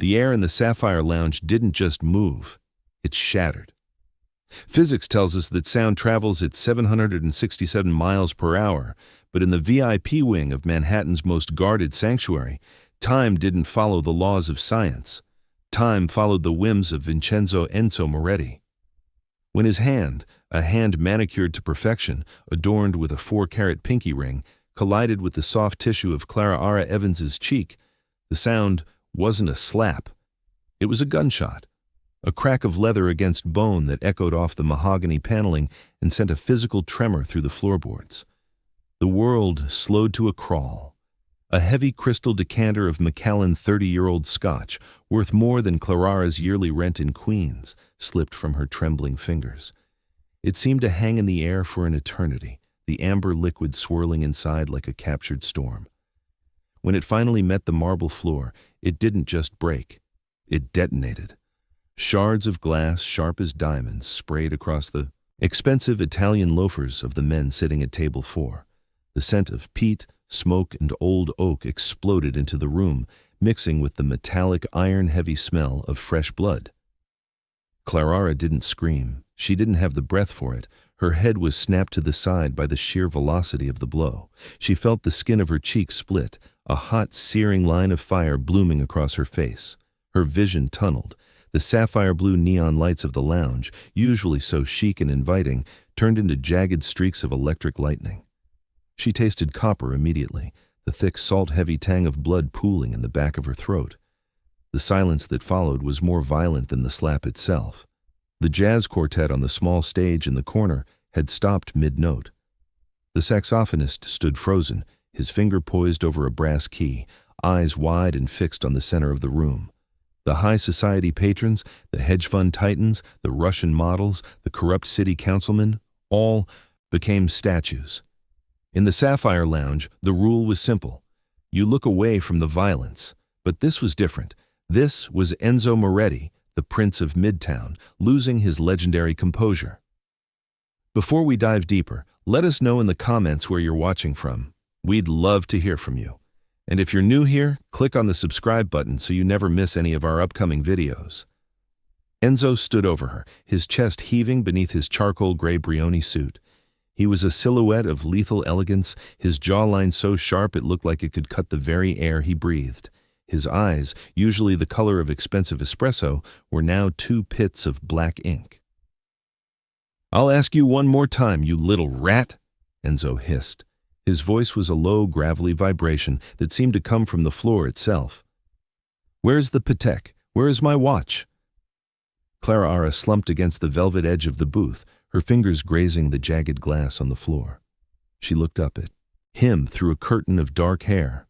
The air in the Sapphire Lounge didn't just move, it shattered. Physics tells us that sound travels at 767 miles per hour, but in the VIP wing of Manhattan's most guarded sanctuary, time didn't follow the laws of science. Time followed the whims of Vincenzo Enzo Moretti. When his hand, a hand manicured to perfection, adorned with a 4-carat pinky ring, collided with the soft tissue of Claraara Evans's cheek, the sound wasn't a slap. It was a gunshot, a crack of leather against bone that echoed off the mahogany paneling and sent a physical tremor through the floorboards. The world slowed to a crawl. A heavy crystal decanter of Macallan 30-year-old Scotch, worth more than Claraara's yearly rent in Queens, slipped from her trembling fingers. It seemed to hang in the air for an eternity, the amber liquid swirling inside like a captured storm. When it finally met the marble floor, it didn't just break. It detonated. Shards of glass, sharp as diamonds, sprayed across the expensive Italian loafers of the men sitting at table 4. The scent of peat, smoke, and old oak exploded into the room, mixing with the metallic, iron-heavy smell of fresh blood. Claraara didn't scream. She didn't have the breath for it. Her head was snapped to the side by the sheer velocity of the blow. She felt the skin of her cheek split, a hot, searing line of fire blooming across her face. Her vision tunneled. The sapphire-blue neon lights of the lounge, usually so chic and inviting, turned into jagged streaks of electric lightning. She tasted copper immediately, the thick, salt-heavy tang of blood pooling in the back of her throat. The silence that followed was more violent than the slap itself. The jazz quartet on the small stage in the corner had stopped mid-note. The saxophonist stood frozen, his finger poised over a brass key, eyes wide and fixed on the center of the room. The high society patrons, the hedge fund titans, the Russian models, the corrupt city councilmen, all became statues. In the Sapphire Lounge, the rule was simple. You look away from the violence. But this was different. This was Enzo Moretti, the Prince of Midtown, losing his legendary composure. Before we dive deeper, let us know in the comments where you're watching from. We'd love to hear from you. And if you're new here, click on the subscribe button so you never miss any of our upcoming videos. Enzo stood over her, his chest heaving beneath his charcoal gray Brioni suit. He was a silhouette of lethal elegance, his jawline so sharp it looked like it could cut the very air he breathed. His eyes, usually the color of expensive espresso, were now 2 pits of black ink. "I'll ask you one more time, you little rat," Enzo hissed. His voice was a low, gravelly vibration that seemed to come from the floor itself. "Where's the Patek? Where is my watch?" Claraara slumped against the velvet edge of the booth, her fingers grazing the jagged glass on the floor. She looked up at him through a curtain of dark hair.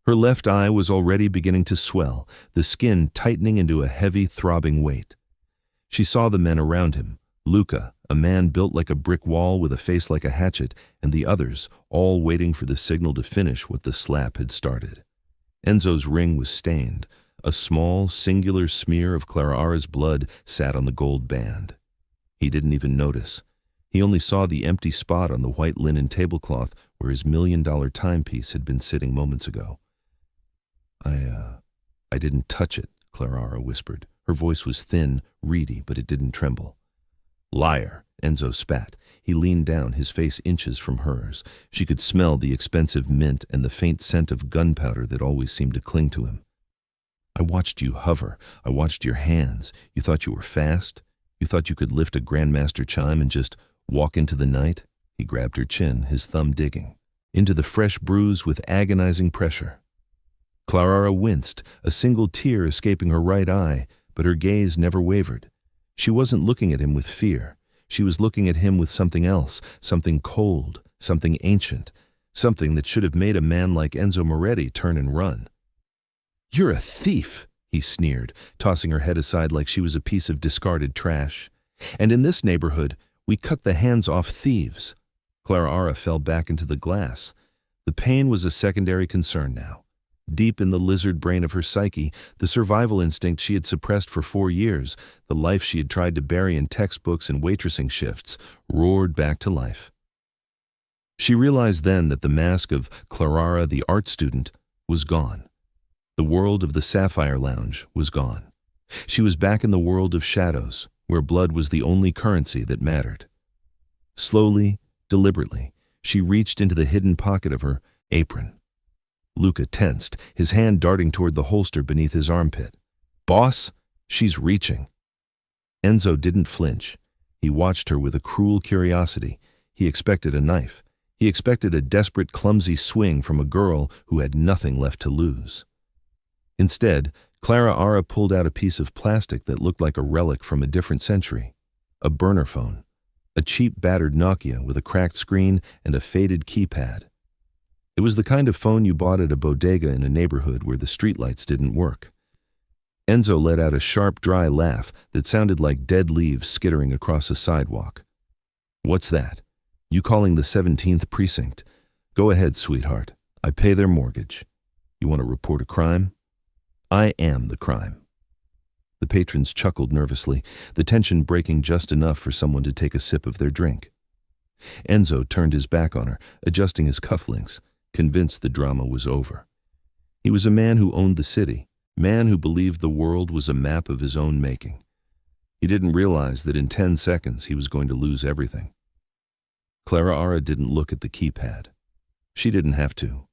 Her left eye was already beginning to swell, the skin tightening into a heavy, throbbing weight. She saw the men around him, Luca, a man built like a brick wall with a face like a hatchet, and the others, all waiting for the signal to finish what the slap had started. Enzo's ring was stained. A small, singular smear of Claraara's blood sat on the gold band. He didn't even notice. He only saw the empty spot on the white linen tablecloth where his $1,000,000 timepiece had been sitting moments ago. I didn't touch it," Claraara whispered. Her voice was thin, reedy, but it didn't tremble. "Liar," Enzo spat. He leaned down, his face inches from hers. She could smell the expensive mint and the faint scent of gunpowder that always seemed to cling to him. "I watched you hover. I watched your hands. You thought you were fast? You thought you could lift a grandmaster chime and just walk into the night?" He grabbed her chin, his thumb digging into the fresh bruise with agonizing pressure. Claraara winced, a single tear escaping her right eye, but her gaze never wavered. She wasn't looking at him with fear. She was looking at him with something else, something cold, something ancient, something that should have made a man like Enzo Moretti turn and run. "You're a thief," he sneered, tossing her head aside like she was a piece of discarded trash. "And in this neighborhood, we cut the hands off thieves." Claraara fell back into the glass. The pain was a secondary concern now. Deep in the lizard brain of her psyche, the survival instinct she had suppressed for 4 years, the life she had tried to bury in textbooks and waitressing shifts, roared back to life. She realized then that the mask of Claraara the art student was gone. The world of the Sapphire Lounge was gone. She was back in the world of shadows, where blood was the only currency that mattered. Slowly, deliberately, she reached into the hidden pocket of her apron. Luca tensed, his hand darting toward the holster beneath his armpit. "Boss, she's reaching." Enzo didn't flinch. He watched her with a cruel curiosity. He expected a knife. He expected a desperate, clumsy swing from a girl who had nothing left to lose. Instead, Claraara pulled out a piece of plastic that looked like a relic from a different century. A burner phone. A cheap, battered Nokia with a cracked screen and a faded keypad. It was the kind of phone you bought at a bodega in a neighborhood where the streetlights didn't work. Enzo let out a sharp, dry laugh that sounded like dead leaves skittering across a sidewalk. "What's that? You calling the 17th precinct? Go ahead, sweetheart. I pay their mortgage. You want to report a crime? I am the crime." The patrons chuckled nervously, the tension breaking just enough for someone to take a sip of their drink. Enzo turned his back on her, adjusting his cufflinks, convinced the drama was over. He was a man who owned the city, man who believed the world was a map of his own making. He didn't realize that in 10 seconds he was going to lose everything. Claraara didn't look at the keypad. She didn't have to.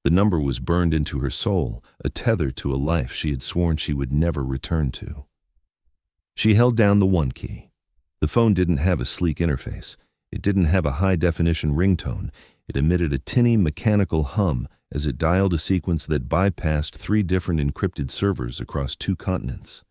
The number was burned into her soul, a tether to a life she had sworn she would never return to. She held down the one key. The phone didn't have a sleek interface. It didn't have a high-definition ringtone. It emitted a tinny, mechanical hum as it dialed a sequence that bypassed 3 different encrypted servers across 2 continents.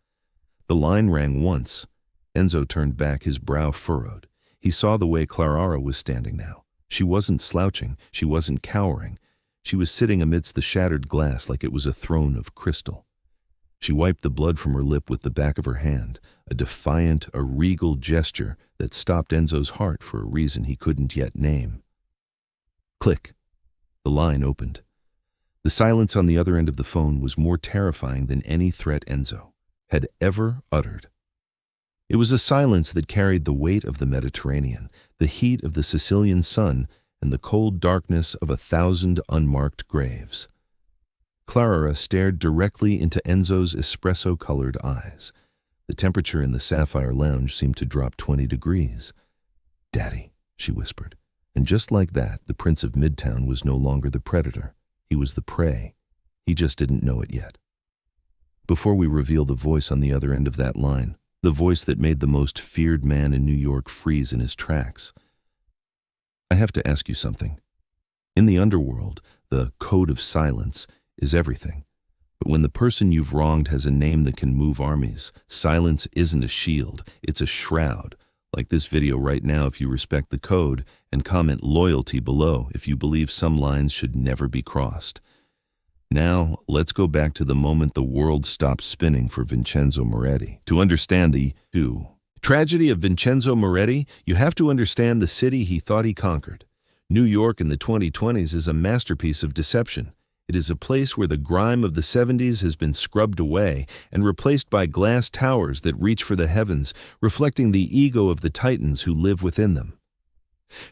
The line rang once. Enzo turned back, his brow furrowed. He saw the way Claraara was standing now. She wasn't slouching. She wasn't cowering. She was sitting amidst the shattered glass like it was a throne of crystal. She wiped the blood from her lip with the back of her hand, a defiant, a regal gesture that stopped Enzo's heart for a reason he couldn't yet name. Click. The line opened. The silence on the other end of the phone was more terrifying than any threat Enzo had ever uttered. It was a silence that carried the weight of the Mediterranean, the heat of the Sicilian sun, and the cold darkness of 1,000 unmarked graves. Claraara stared directly into Enzo's espresso-colored eyes. The temperature in the Sapphire Lounge seemed to drop 20 degrees. "Daddy," she whispered. And just like that, the Prince of Midtown was no longer the predator. He was the prey. He just didn't know it yet. Before we reveal the voice on the other end of that line, the voice that made the most feared man in New York freeze in his tracks, I have to ask you something. In the underworld, the code of silence is everything. But when the person you've wronged has a name that can move armies, silence isn't a shield, it's a shroud. Like this video right now if you respect the code, and comment loyalty below if you believe some lines should never be crossed. Now, let's go back to the moment the world stopped spinning for Vincenzo Moretti. To understand the tragedy of Vincenzo Moretti, you have to understand the city he thought he conquered. New York in the 2020s is a masterpiece of deception. It is a place where the grime of the 70s has been scrubbed away and replaced by glass towers that reach for the heavens, reflecting the ego of the titans who live within them.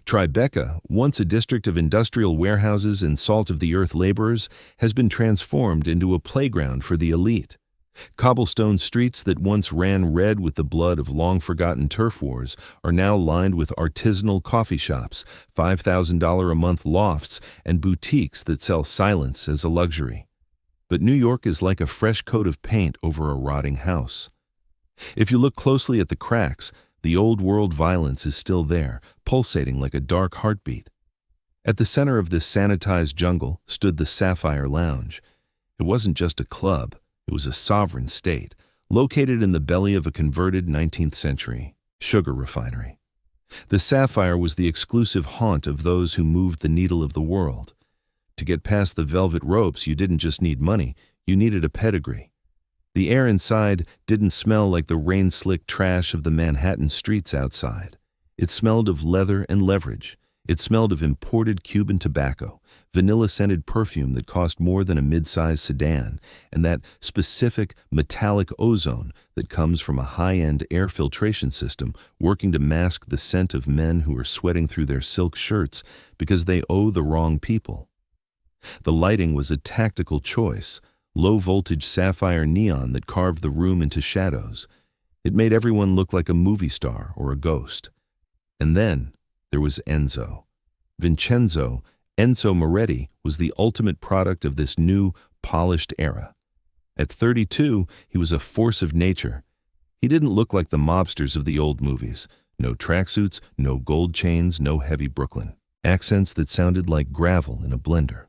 Tribeca, once a district of industrial warehouses and salt-of-the-earth laborers, has been transformed into a playground for the elite. Cobblestone streets that once ran red with the blood of long-forgotten turf wars are now lined with artisanal coffee shops, $5,000 a month lofts, and boutiques that sell silence as a luxury. But New York is like a fresh coat of paint over a rotting house. If you look closely at the cracks, the old-world violence is still there, pulsating like a dark heartbeat. At the center of this sanitized jungle stood the Sapphire Lounge. It wasn't just a club. It was a sovereign state, located in the belly of a converted 19th century sugar refinery. The Sapphire was the exclusive haunt of those who moved the needle of the world. To get past the velvet ropes, you didn't just need money, you needed a pedigree. The air inside didn't smell like the rain-slicked trash of the Manhattan streets outside. It smelled of leather and leverage. It smelled of imported Cuban tobacco, vanilla-scented perfume that cost more than a mid-sized sedan, and that specific metallic ozone that comes from a high-end air filtration system working to mask the scent of men who are sweating through their silk shirts because they owe the wrong people. The lighting was a tactical choice, low-voltage sapphire neon that carved the room into shadows. It made everyone look like a movie star or a ghost. And then there was Enzo. Vincenzo, Enzo Moretti, was the ultimate product of this new, polished era. At 32, he was a force of nature. He didn't look like the mobsters of the old movies. No tracksuits, no gold chains, no heavy Brooklyn. Accents that sounded like gravel in a blender.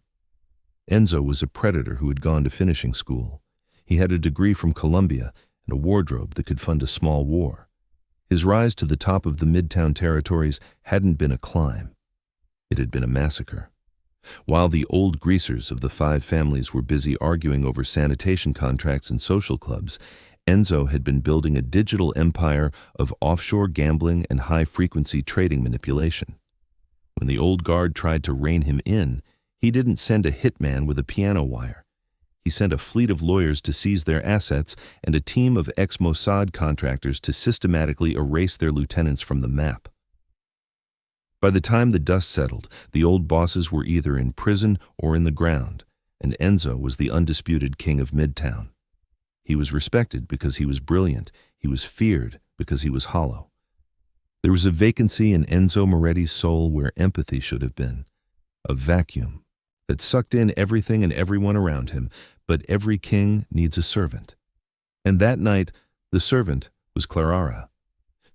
Enzo was a predator who had gone to finishing school. He had a degree from Columbia and a wardrobe that could fund a small war. His rise to the top of the Midtown territories hadn't been a climb. It had been a massacre. While the old greasers of the 5 families were busy arguing over sanitation contracts and social clubs, Enzo had been building a digital empire of offshore gambling and high-frequency trading manipulation. When the old guard tried to rein him in, he didn't send a hitman with a piano wire. He sent a fleet of lawyers to seize their assets and a team of ex-Mossad contractors to systematically erase their lieutenants from the map. By the time the dust settled, the old bosses were either in prison or in the ground, and Enzo was the undisputed king of Midtown. He was respected because he was brilliant. He was feared because he was hollow. There was a vacancy in Enzo Moretti's soul where empathy should have been. A vacuum that sucked in everything and everyone around him, but every king needs a servant. And that night, the servant was Claraara.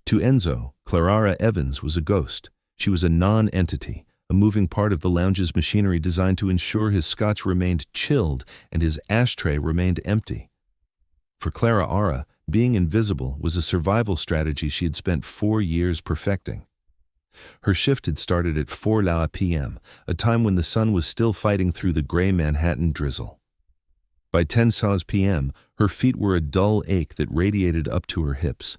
To Enzo, Claraara Evans was a ghost. She was a non-entity, a moving part of the lounge's machinery designed to ensure his scotch remained chilled and his ashtray remained empty. For Claraara, being invisible was a survival strategy she had spent 4 years perfecting. Her shift had started at 4 p.m., a time when the sun was still fighting through the gray Manhattan drizzle. By 10 p.m., her feet were a dull ache that radiated up to her hips.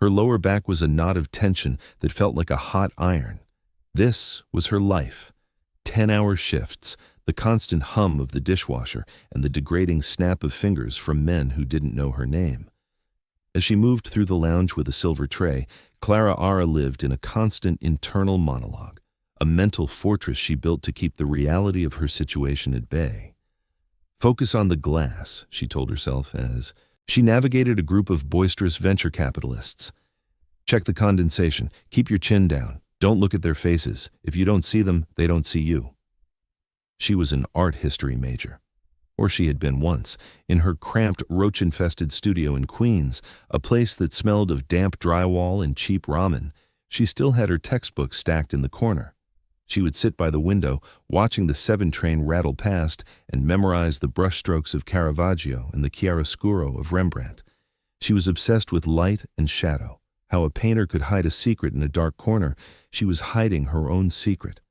Her lower back was a knot of tension that felt like a hot iron. This was her life. 10-hour shifts, the constant hum of the dishwasher, and the degrading snap of fingers from men who didn't know her name. As she moved through the lounge with a silver tray, Claraara lived in a constant internal monologue, a mental fortress she built to keep the reality of her situation at bay. Focus on the glass, she told herself as she navigated a group of boisterous venture capitalists. Check the condensation. Keep your chin down. Don't look at their faces. If you don't see them, they don't see you. She was an art history major. Or she had been once, in her cramped, roach-infested studio in Queens, a place that smelled of damp drywall and cheap ramen. She still had her textbooks stacked in the corner. She would sit by the window, watching the 7 train rattle past, and memorize the brushstrokes of Caravaggio and the chiaroscuro of Rembrandt. She was obsessed with light and shadow, how a painter could hide a secret in a dark corner. She was hiding her own secret.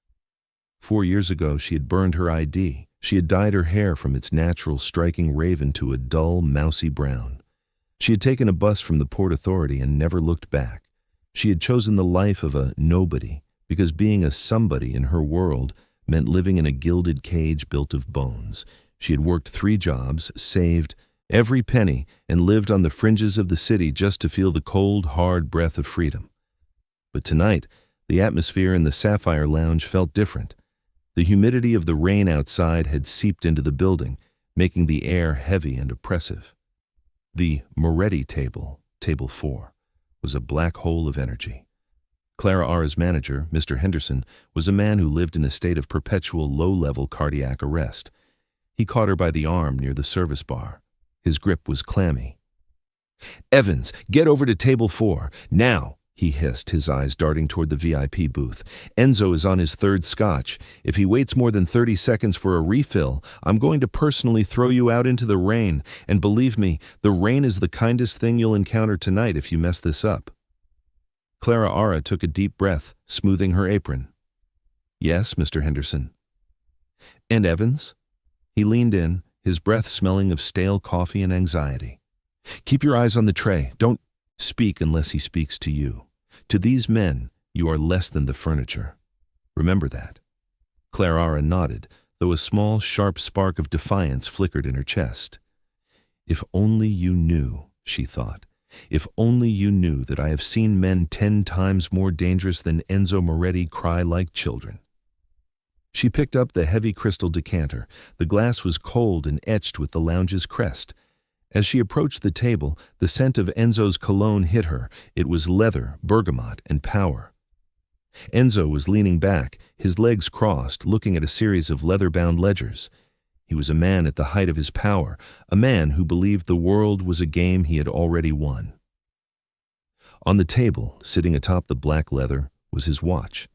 4 years ago, she had burned her ID. She had dyed her hair from its natural striking raven to a dull, mousy brown. She had taken a bus from the Port Authority and never looked back. She had chosen the life of a nobody, because being a somebody in her world meant living in a gilded cage built of bones. She had worked 3 jobs, saved every penny, and lived on the fringes of the city just to feel the cold, hard breath of freedom. But tonight, the atmosphere in the Sapphire Lounge felt different. The humidity of the rain outside had seeped into the building, making the air heavy and oppressive. The Moretti table, table 4, was a black hole of energy. Claraara's manager, Mr. Henderson, was a man who lived in a state of perpetual low-level cardiac arrest. He caught her by the arm near the service bar. His grip was clammy. "Evans, get over to table 4, now!" he hissed, his eyes darting toward the VIP booth. "Enzo is on his 3rd scotch. If he waits more than 30 seconds for a refill, I'm going to personally throw you out into the rain. And believe me, the rain is the kindest thing you'll encounter tonight if you mess this up." Claraara took a deep breath, smoothing her apron. "Yes, Mr. Henderson." "And Evans?" He leaned in, his breath smelling of stale coffee and anxiety. "Keep your eyes on the tray. Don't speak unless he speaks to you. To these men, you are less than the furniture. Remember that." Claraara nodded, though a small, sharp spark of defiance flickered in her chest. "If only you knew," she thought. "If only you knew that I have seen men 10 times more dangerous than Enzo Moretti cry like children." She picked up the heavy crystal decanter. The glass was cold and etched with the lounge's crest. As she approached the table, the scent of Enzo's cologne hit her. It was leather, bergamot, and power. Enzo was leaning back, his legs crossed, looking at a series of leather-bound ledgers. He was a man at the height of his power, a man who believed the world was a game he had already won. On the table, sitting atop the black leather, was his watch.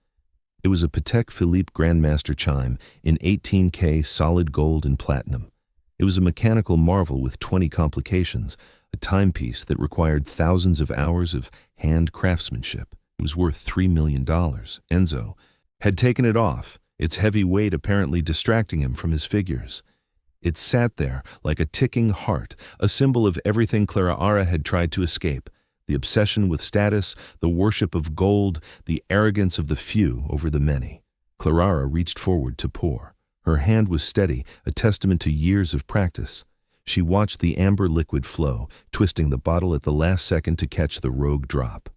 It was a Patek Philippe Grandmaster chime in 18K solid gold and platinum. It was a mechanical marvel with 20 complications, a timepiece that required thousands of hours of hand craftsmanship. It was worth $3 million. Enzo had taken it off, its heavy weight apparently distracting him from his figures. It sat there like a ticking heart, a symbol of everything Claraara had tried to escape: the obsession with status, the worship of gold, the arrogance of the few over the many. Claraara reached forward to pour. Her hand was steady, a testament to years of practice. She watched the amber liquid flow, twisting the bottle at the last second to catch the rogue drop.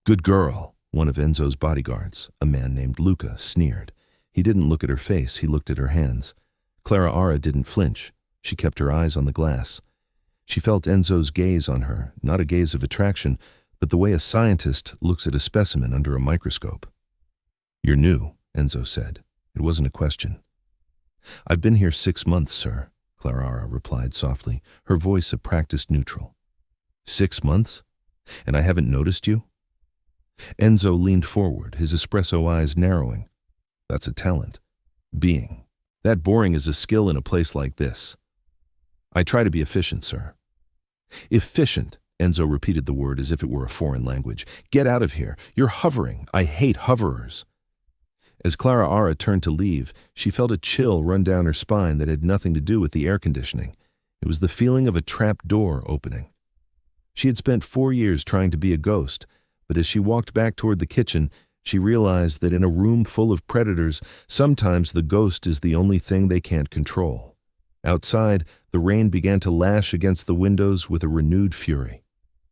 "Good girl," one of Enzo's bodyguards, a man named Luca, sneered. He didn't look at her face, he looked at her hands. Claraara didn't flinch. She kept her eyes on the glass. She felt Enzo's gaze on her, not a gaze of attraction, but the way a scientist looks at a specimen under a microscope. "You're new," Enzo said. It wasn't a question. "I've been here 6 months, sir," Claraara replied softly, her voice a practiced neutral. 6 months? And I haven't noticed you?" Enzo leaned forward, his espresso eyes narrowing. "That's a talent. Being. That boring is a skill in a place like this." "I try to be efficient, sir." "Efficient," Enzo repeated the word as if it were a foreign language. "Get out of here. You're hovering. I hate hoverers." As Claraara turned to leave, she felt a chill run down her spine that had nothing to do with the air conditioning. It was the feeling of a trap door opening. She had spent 4 years trying to be a ghost, but as she walked back toward the kitchen, she realized that in a room full of predators, sometimes the ghost is the only thing they can't control. Outside, the rain began to lash against the windows with a renewed fury.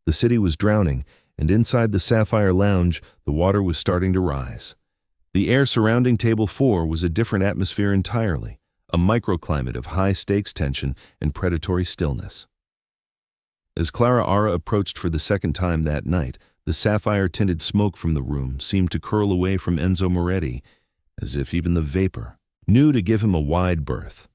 The city was drowning, and inside the Sapphire Lounge, the water was starting to rise. The air surrounding Table 4 was a different atmosphere entirely, a microclimate of high-stakes tension and predatory stillness. As Claraara approached for the second time that night, the sapphire-tinted smoke from the room seemed to curl away from Enzo Moretti, as if even the vapor knew to give him a wide berth.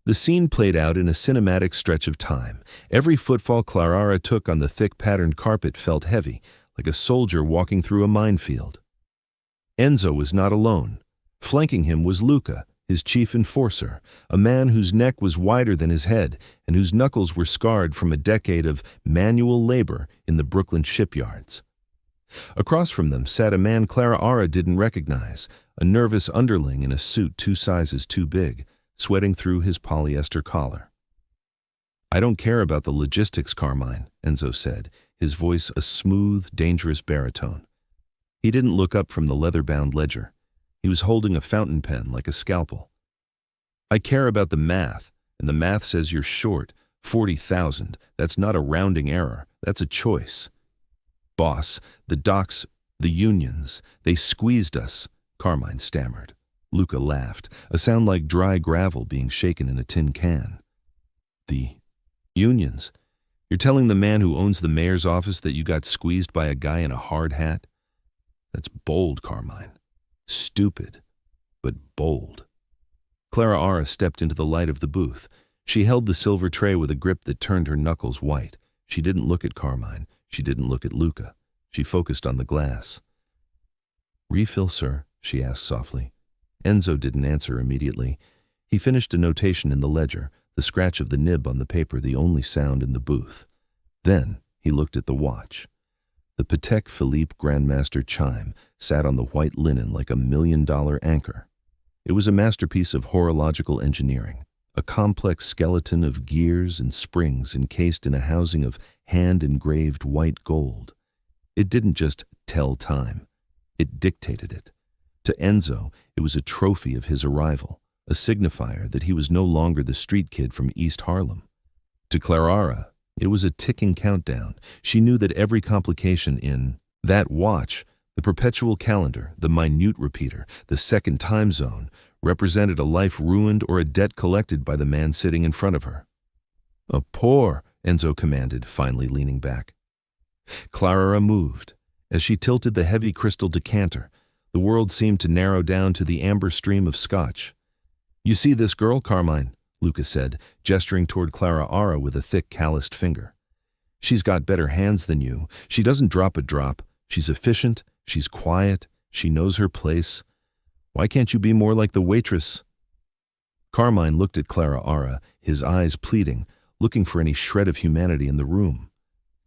The scene played out in a cinematic stretch of time. Every footfall Claraara took on the thick patterned carpet felt heavy, like a soldier walking through a minefield. Enzo was not alone. Flanking him was Luca, his chief enforcer, a man whose neck was wider than his head and whose knuckles were scarred from a decade of manual labor in the Brooklyn shipyards. Across from them sat a man Claraara didn't recognize, a nervous underling in a suit 2 sizes too big, sweating through his polyester collar. "I don't care about the logistics, Carmine," Enzo said, his voice a smooth, dangerous baritone. He didn't look up from the leather-bound ledger. He was holding a fountain pen like a scalpel. "I care about the math, and the math says you're short, 40,000. That's not a rounding error. That's a choice." "Boss, the docks, the unions, they squeezed us," Carmine stammered. Luca laughed, a sound like dry gravel being shaken in a tin can. "The unions? You're telling the man who owns the mayor's office that you got squeezed by a guy in a hard hat? That's bold, Carmine. Stupid, but bold." Claraara stepped into the light of the booth. She held the silver tray with a grip that turned her knuckles white. She didn't look at Carmine. She didn't look at Luca. She focused on the glass. "Refill, sir?" she asked softly. Enzo didn't answer immediately. He finished a notation in the ledger, the scratch of the nib on the paper the only sound in the booth. Then he looked at the watch. The Patek Philippe Grandmaster chime sat on the white linen like a $1 million anchor. It was a masterpiece of horological engineering, a complex skeleton of gears and springs encased in a housing of hand-engraved white gold. It didn't just tell time. It dictated it. To Enzo, it was a trophy of his arrival, a signifier that he was no longer the street kid from East Harlem. To Claraara, it was a ticking countdown. She knew that every complication in that watch The perpetual calendar, the minute repeater, the second time zone, represented a life ruined or a debt collected by the man sitting in front of her. "A pour," Enzo commanded, finally leaning back. Claraara moved. As she tilted the heavy crystal decanter, the world seemed to narrow down to the amber stream of scotch. "You see this girl, Carmine?" Luca said, gesturing toward Claraara with a thick, calloused finger. "She's got better hands than you. She doesn't drop a drop. She's efficient. She's quiet. She knows her place. Why can't you be more like the waitress?" Carmine looked at Claraara, his eyes pleading, looking for any shred of humanity in the room.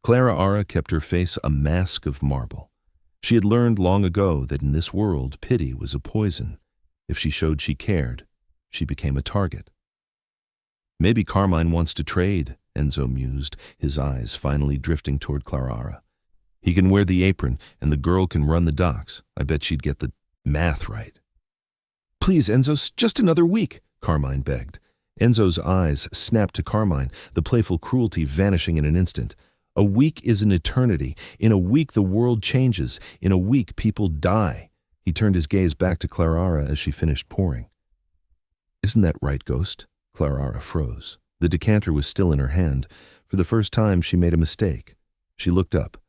Claraara kept her face a mask of marble. She had learned long ago that in this world pity was a poison. If she showed she cared, she became a target. "Maybe Carmine wants to trade," Enzo mused, his eyes finally drifting toward Claraara. "He can wear the apron, and the girl can run the docks. I bet she'd get the math right." "Please, Enzo, just another week," Carmine begged. Enzo's eyes snapped to Carmine, the playful cruelty vanishing in an instant. "A week is an eternity. In a week the world changes. In a week people die." He turned his gaze back to Claraara as she finished pouring. "Isn't that right, Ghost?" Claraara froze. The decanter was still in her hand. For the first time she made a mistake. She looked up.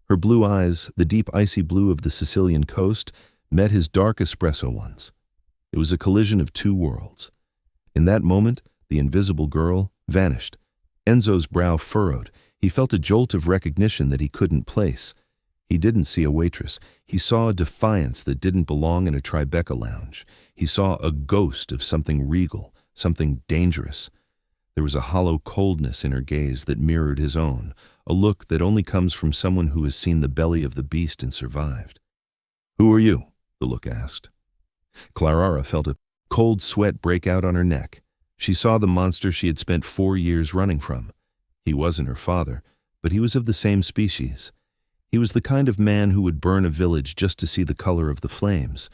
Her blue eyes, the deep icy blue of the Sicilian coast, met his dark espresso ones. It was a collision of two worlds. In that moment, the invisible girl vanished. Enzo's brow furrowed. He felt a jolt of recognition that he couldn't place. He didn't see a waitress. He saw a defiance that didn't belong in a Tribeca lounge. He saw a ghost of something regal, something dangerous. There was a hollow coldness in her gaze that mirrored his own, a look that only comes from someone who has seen the belly of the beast and survived. "Who are you?" the look asked. Claraara felt a cold sweat break out on her neck. She saw the monster she had spent 4 years running from. He wasn't her father, but he was of the same species. He was the kind of man who would burn a village just to see the color of the flames.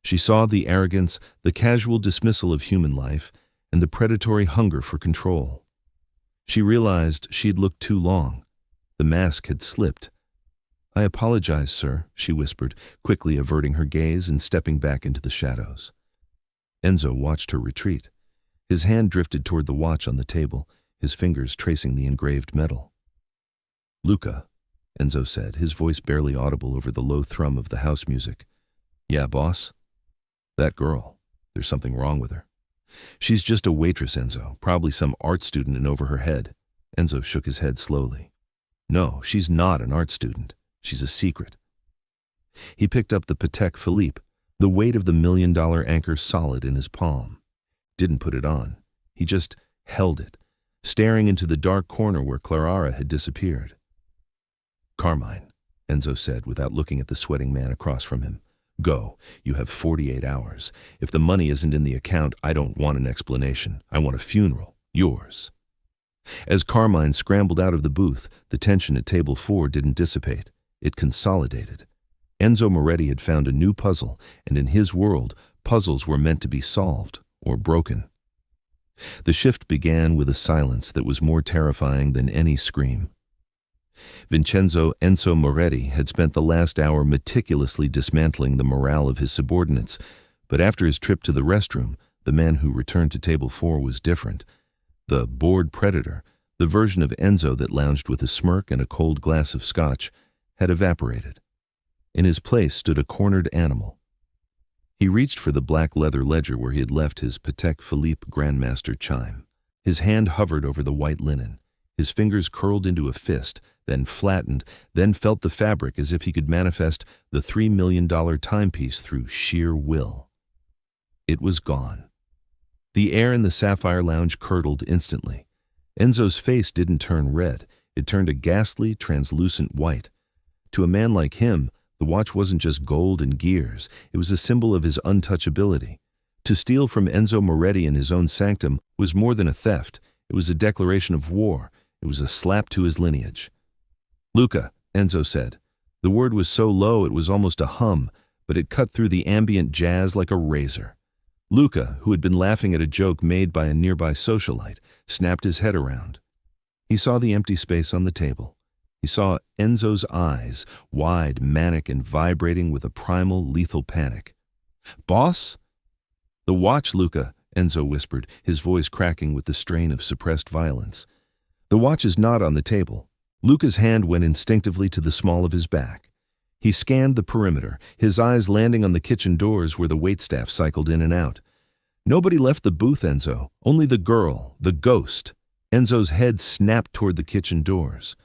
She saw the arrogance, the casual dismissal of human life, and the predatory hunger for control. She realized she had looked too long. The mask had slipped. "I apologize, sir," she whispered, quickly averting her gaze and stepping back into the shadows. Enzo watched her retreat. His hand drifted toward the watch on the table, his fingers tracing the engraved metal. "Luca," Enzo said, his voice barely audible over the low thrum of the house music. "Yeah, boss?" "That girl. There's something wrong with her." "She's just a waitress, Enzo. Probably some art student in over her head." Enzo shook his head slowly. "No, she's not an art student. She's a secret." He picked up the Patek Philippe, the weight of the $1 million anchor solid in his palm. Didn't put it on. He just held it, staring into the dark corner where Claraara had disappeared. "Carmine," Enzo said without looking at the sweating man across from him. "Go. You have 48 hours. If the money isn't in the account, I don't want an explanation. I want a funeral. Yours." As Carmine scrambled out of the booth, the tension at table 4 didn't dissipate. It consolidated. Enzo Moretti had found a new puzzle, and in his world, puzzles were meant to be solved or broken. The shift began with a silence that was more terrifying than any scream. Vincenzo Enzo Moretti had spent the last hour meticulously dismantling the morale of his subordinates, but after his trip to the restroom, the man who returned to table 4 was different. The bored predator, the version of Enzo that lounged with a smirk and a cold glass of scotch, had evaporated. In his place stood a cornered animal. He reached for the black leather ledger where he had left his Patek Philippe Grandmaster chime. His hand hovered over the white linen. His fingers curled into a fist, then flattened, then felt the fabric as if he could manifest the $3 million timepiece through sheer will. It was gone. The air in the Sapphire Lounge curdled instantly. Enzo's face didn't turn red. It turned a ghastly, translucent white. To a man like him, the watch wasn't just gold and gears. It was a symbol of his untouchability. To steal from Enzo Moretti in his own sanctum was more than a theft. It was a declaration of war. It was a slap to his lineage. "Luca," Enzo said. The word was so low it was almost a hum, but it cut through the ambient jazz like a razor. Luca, who had been laughing at a joke made by a nearby socialite, snapped his head around. He saw the empty space on the table. He saw Enzo's eyes, wide, manic, and vibrating with a primal, lethal panic. "Boss?" "The watch, Luca," Enzo whispered, his voice cracking with the strain of suppressed violence. The watch is not on the table. Luca's hand went instinctively to the small of his back. He scanned the perimeter, his eyes landing on the kitchen doors where the waitstaff cycled in and out. Nobody left the booth, Enzo. Only the girl, the ghost. Enzo's head snapped toward the kitchen doors.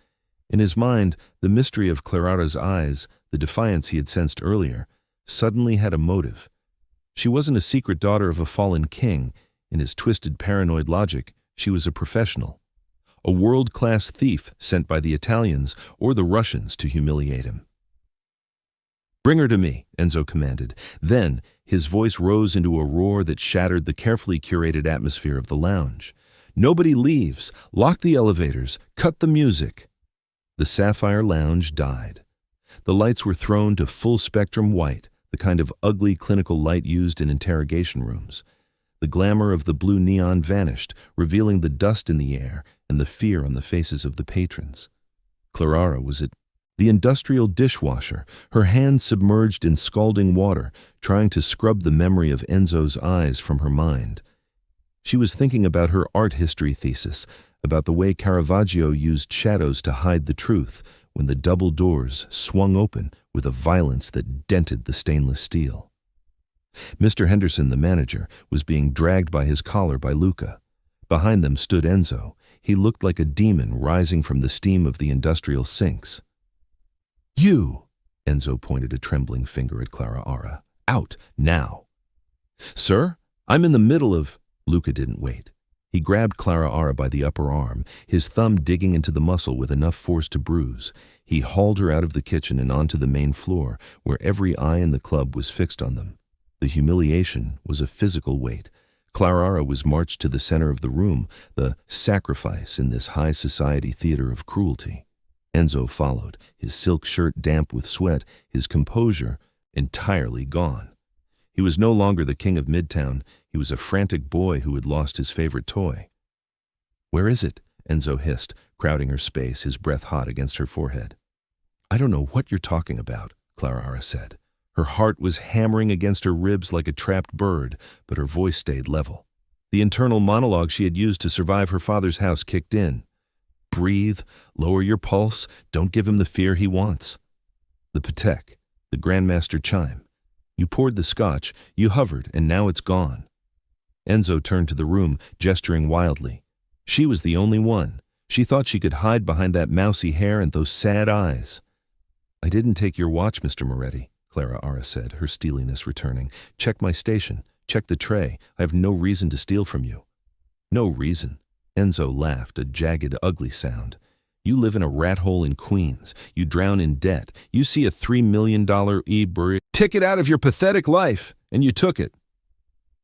In his mind, the mystery of Claraara's eyes, the defiance he had sensed earlier, suddenly had a motive. She wasn't a secret daughter of a fallen king. In his twisted paranoid logic, she was a professional. A world-class thief sent by the Italians or the Russians to humiliate him. "Bring her to me," Enzo commanded. Then, his voice rose into a roar that shattered the carefully curated atmosphere of the lounge. "Nobody leaves. Lock the elevators. Cut the music." The Sapphire Lounge died. The lights were thrown to full-spectrum white, the kind of ugly clinical light used in interrogation rooms. The glamour of the blue neon vanished, revealing the dust in the air and the fear on the faces of the patrons. Claraara was at the industrial dishwasher, her hands submerged in scalding water, trying to scrub the memory of Enzo's eyes from her mind. She was thinking about her art history thesis, about the way Caravaggio used shadows to hide the truth, when the double doors swung open with a violence that dented the stainless steel. Mr. Henderson, the manager, was being dragged by his collar by Luca. Behind them stood Enzo. He looked like a demon rising from the steam of the industrial sinks. "You!" Enzo pointed a trembling finger at Claraara. "Out, now!" "Sir, I'm in the middle of—" Luca didn't wait. He grabbed Claraara by the upper arm, his thumb digging into the muscle with enough force to bruise. He hauled her out of the kitchen and onto the main floor, where every eye in the club was fixed on them. The humiliation was a physical weight. Claraara was marched to the center of the room, the sacrifice in this high society theater of cruelty. Enzo followed, his silk shirt damp with sweat, his composure entirely gone. He was no longer the king of Midtown. He was a frantic boy who had lost his favorite toy. "Where is it?" Enzo hissed, crowding her space, his breath hot against her forehead. "I don't know what you're talking about," Claraara said. Her heart was hammering against her ribs like a trapped bird, but her voice stayed level. The internal monologue she had used to survive her father's house kicked in. "Breathe, lower your pulse, don't give him the fear he wants." The Patek, the Grandmaster chime. You poured the scotch, you hovered, and now it's gone. Enzo turned to the room, gesturing wildly. She was the only one. She thought she could hide behind that mousy hair and those sad eyes. "I didn't take your watch, Mr. Moretti," Claraara said, her steeliness returning. "Check my station. Check the tray. I have no reason to steal from you." "No reason?" Enzo laughed, a jagged, ugly sound. "You live in a rat hole in Queens. You drown in debt. You see a $3 million ticket out of your pathetic life, and you took it."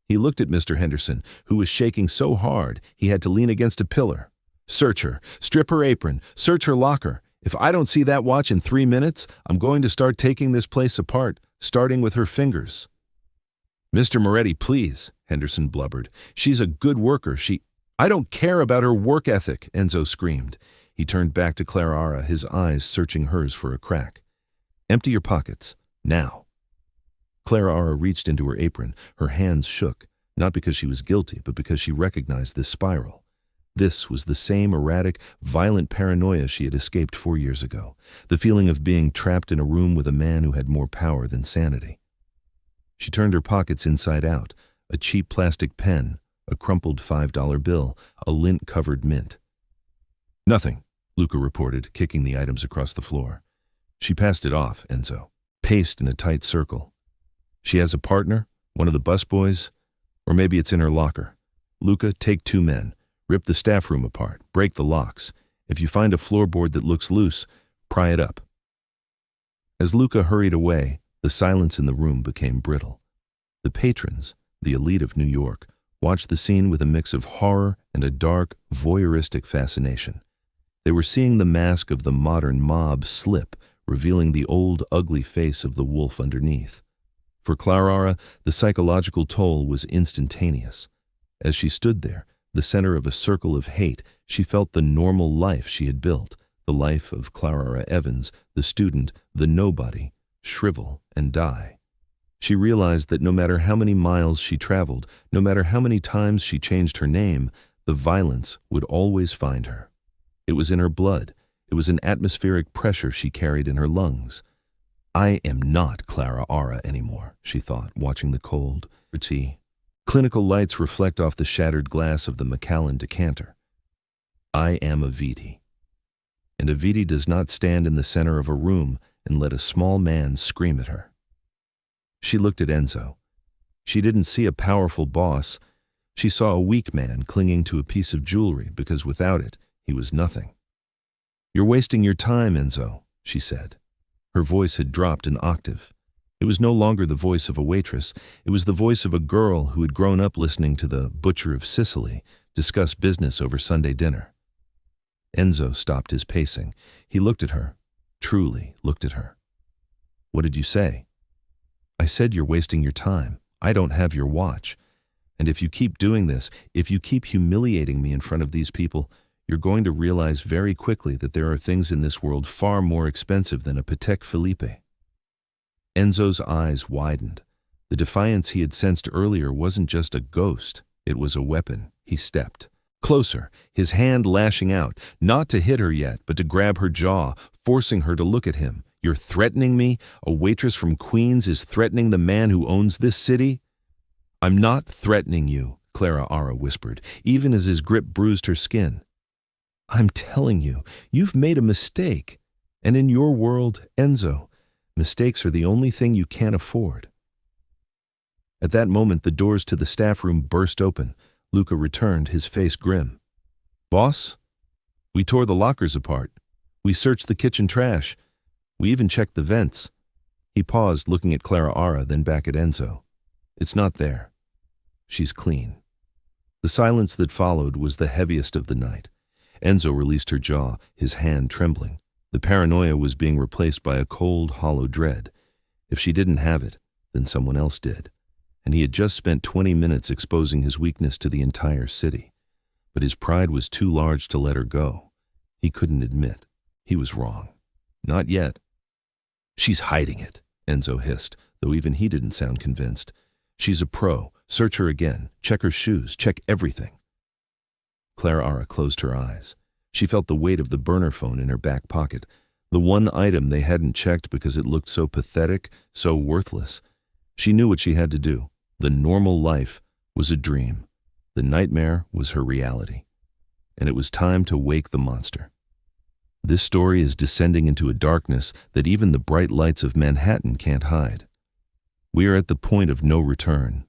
He looked at Mr. Henderson, who was shaking so hard he had to lean against a pillar. "Search her. Strip her apron. Search her locker. If I don't see that watch in 3 minutes, I'm going to start taking this place apart, starting with her fingers." "Mr. Moretti, please," Henderson blubbered. "She's a good worker. I don't care about her work ethic," Enzo screamed. He turned back to Claraara, his eyes searching hers for a crack. "Empty your pockets. Now." Claraara reached into her apron. Her hands shook, not because she was guilty, but because she recognized this spiral. This was the same erratic, violent paranoia she had escaped 4 years ago, the feeling of being trapped in a room with a man who had more power than sanity. She turned her pockets inside out, a cheap plastic pen, a crumpled $5 bill, a lint-covered mint. "Nothing," Luca reported, kicking the items across the floor. "She passed it off," Enzo, paced in a tight circle. "She has a partner, one of the busboys, or maybe it's in her locker. Luca, take 2 men. Rip the staff room apart. Break the locks. If you find a floorboard that looks loose, pry it up." As Luca hurried away, the silence in the room became brittle. The patrons, the elite of New York, watched the scene with a mix of horror and a dark, voyeuristic fascination. They were seeing the mask of the modern mob slip, revealing the old, ugly face of the wolf underneath. For Claraara, the psychological toll was instantaneous. As she stood there, the center of a circle of hate, she felt the normal life she had built, the life of Claraara Evans, the student, the nobody, shrivel and die. She realized that no matter how many miles she traveled, no matter how many times she changed her name, the violence would always find her. It was in her blood. It was an atmospheric pressure she carried in her lungs. I am not Claraara anymore, she thought, watching the cold tea. Clinical lights reflect off the shattered glass of the Macallan decanter. I am a Viti. And a Viti does not stand in the center of a room and let a small man scream at her. She looked at Enzo. She didn't see a powerful boss. She saw a weak man clinging to a piece of jewelry because without it, he was nothing. You're wasting your time, Enzo, she said. Her voice had dropped an octave. It was no longer the voice of a waitress. It was the voice of a girl who had grown up listening to the butcher of Sicily discuss business over Sunday dinner. Enzo stopped his pacing. He looked at her, truly looked at her. What did you say? I said you're wasting your time. I don't have your watch. And if you keep doing this, if you keep humiliating me in front of these people, you're going to realize very quickly that there are things in this world far more expensive than a Patek Philippe. Enzo's eyes widened. The defiance he had sensed earlier wasn't just a ghost, it was a weapon. He stepped closer, his hand lashing out, not to hit her yet, but to grab her jaw, forcing her to look at him. You're threatening me? A waitress from Queens is threatening the man who owns this city? I'm not threatening you, Claraara whispered, even as his grip bruised her skin. I'm telling you, you've made a mistake. And in your world, Enzo, mistakes are the only thing you can't afford. At that moment, the doors to the staff room burst open. Luca returned, his face grim. Boss? We tore the lockers apart. We searched the kitchen trash. We even checked the vents. He paused, looking at Claraara, then back at Enzo. It's not there. She's clean. The silence that followed was the heaviest of the night. Enzo released her jaw, his hand trembling. The paranoia was being replaced by a cold, hollow dread. If she didn't have it, then someone else did. And he had just spent 20 minutes exposing his weakness to the entire city. But his pride was too large to let her go. He couldn't admit. He was wrong. Not yet. She's hiding it, Enzo hissed, though even he didn't sound convinced. She's a pro. Search her again. Check her shoes. Check everything. Claraara closed her eyes. She felt the weight of the burner phone in her back pocket, the one item they hadn't checked because it looked so pathetic, so worthless. She knew what she had to do. The normal life was a dream. The nightmare was her reality. And it was time to wake the monster. This story is descending into a darkness that even the bright lights of Manhattan can't hide. We are at the point of no return.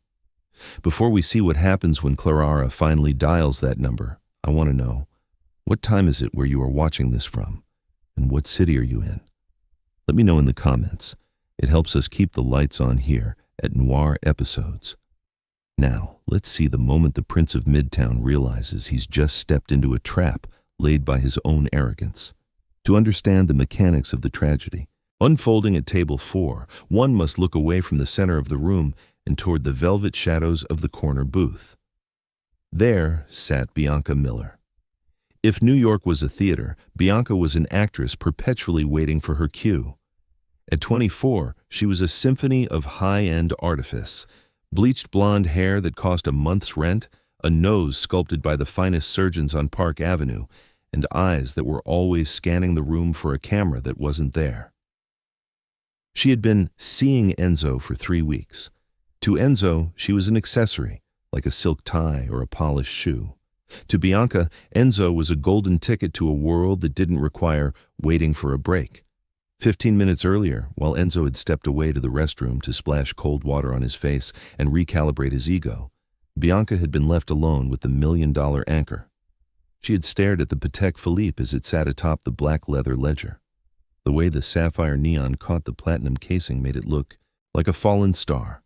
Before we see what happens when Claraara finally dials that number, I want to know, what time is it where you are watching this from? And what city are you in? Let me know in the comments. It helps us keep the lights on here at Noir Episodes. Now, let's see the moment the Prince of Midtown realizes he's just stepped into a trap laid by his own arrogance. To understand the mechanics of the tragedy, unfolding at table 4, one must look away from the center of the room and toward the velvet shadows of the corner booth. There sat Bianca Miller. If New York was a theater, Bianca was an actress perpetually waiting for her cue. At 24, she was a symphony of high-end artifice, bleached blonde hair that cost a month's rent, a nose sculpted by the finest surgeons on Park Avenue, and eyes that were always scanning the room for a camera that wasn't there. She had been seeing Enzo for 3 weeks. To Enzo, she was an accessory, like a silk tie or a polished shoe. To Bianca, Enzo was a golden ticket to a world that didn't require waiting for a break. 15 minutes earlier, while Enzo had stepped away to the restroom to splash cold water on his face and recalibrate his ego, Bianca had been left alone with the $1 million anchor. She had stared at the Patek Philippe as it sat atop the black leather ledger. The way the sapphire neon caught the platinum casing made it look like a fallen star.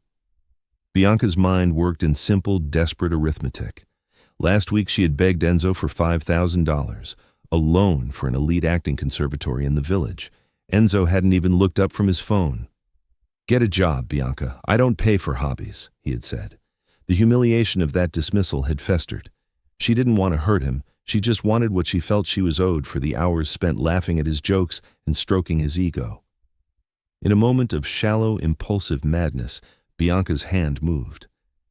Bianca's mind worked in simple, desperate arithmetic. Last week she had begged Enzo for $5,000, a loan for an elite acting conservatory in the village. Enzo hadn't even looked up from his phone. "Get a job, Bianca. I don't pay for hobbies," he had said. The humiliation of that dismissal had festered. She didn't want to hurt him. She just wanted what she felt she was owed for the hours spent laughing at his jokes and stroking his ego. In a moment of shallow, impulsive madness, Bianca's hand moved.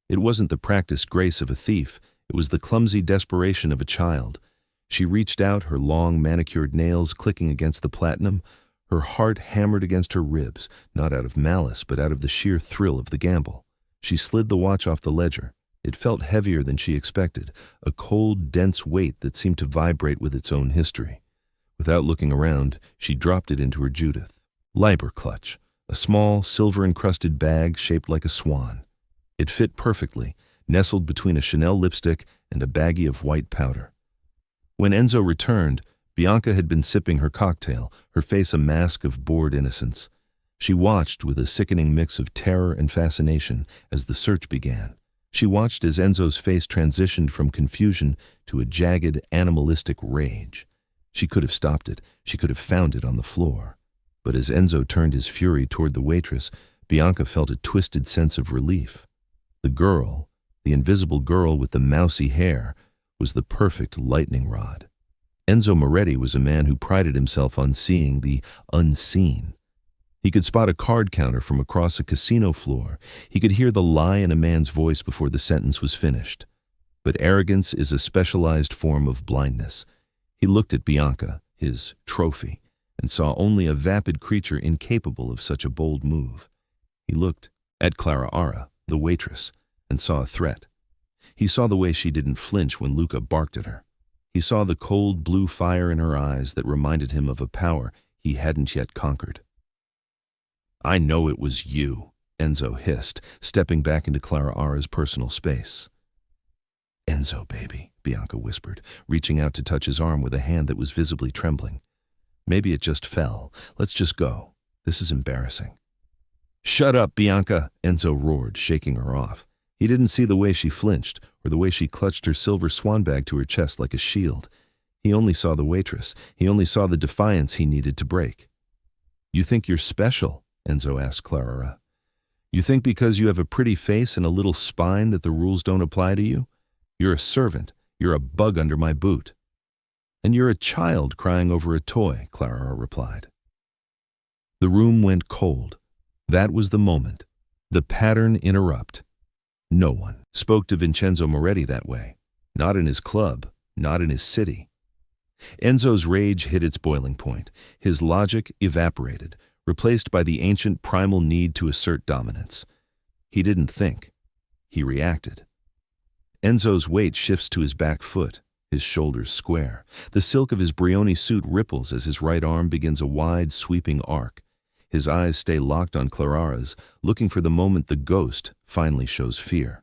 It wasn't the practiced grace of a thief, it was the clumsy desperation of a child. She reached out, her long, manicured nails clicking against the platinum, her heart hammered against her ribs, not out of malice, but out of the sheer thrill of the gamble. She slid the watch off the ledger. It felt heavier than she expected, a cold, dense weight that seemed to vibrate with its own history. Without looking around, she dropped it into her Judith. Liber clutch, a small, silver-encrusted bag shaped like a swan. It fit perfectly, nestled between a Chanel lipstick and a baggie of white powder. When Enzo returned, Bianca had been sipping her cocktail, her face a mask of bored innocence. She watched with a sickening mix of terror and fascination as the search began. She watched as Enzo's face transitioned from confusion to a jagged, animalistic rage. She could have stopped it. She could have found it on the floor. But as Enzo turned his fury toward the waitress, Bianca felt a twisted sense of relief. The girl, the invisible girl with the mousy hair, was the perfect lightning rod. Enzo Moretti was a man who prided himself on seeing the unseen. He could spot a card counter from across a casino floor. He could hear the lie in a man's voice before the sentence was finished. But arrogance is a specialized form of blindness. He looked at Bianca, his trophy, and saw only a vapid creature incapable of such a bold move. He looked at Claraara, the waitress, and saw a threat. He saw the way she didn't flinch when Luca barked at her. He saw the cold blue fire in her eyes that reminded him of a power he hadn't yet conquered. "I know it was you," Enzo hissed, stepping back into Claraara's personal space. "Enzo, baby," Bianca whispered, reaching out to touch his arm with a hand that was visibly trembling. "Maybe it just fell. Let's just go. This is embarrassing." "Shut up, Bianca," Enzo roared, shaking her off. He didn't see the way she flinched, or the way she clutched her silver swan bag to her chest like a shield. He only saw the waitress. He only saw the defiance he needed to break. "You think you're special?" Enzo asked Claraara. "You think because you have a pretty face and a little spine that the rules don't apply to you? You're a servant. You're a bug under my boot." "And you're a child crying over a toy," Claraara replied. The room went cold. That was the moment. The pattern interrupt. No one spoke to Vincenzo Moretti that way. Not in his club, not in his city. Enzo's rage hit its boiling point. His logic evaporated, replaced by the ancient primal need to assert dominance. He didn't think. He reacted. Enzo's weight shifts to his back foot, his shoulders square. The silk of his Brioni suit ripples as his right arm begins a wide, sweeping arc. His eyes stay locked on Claraara's, looking for the moment the ghost finally shows fear.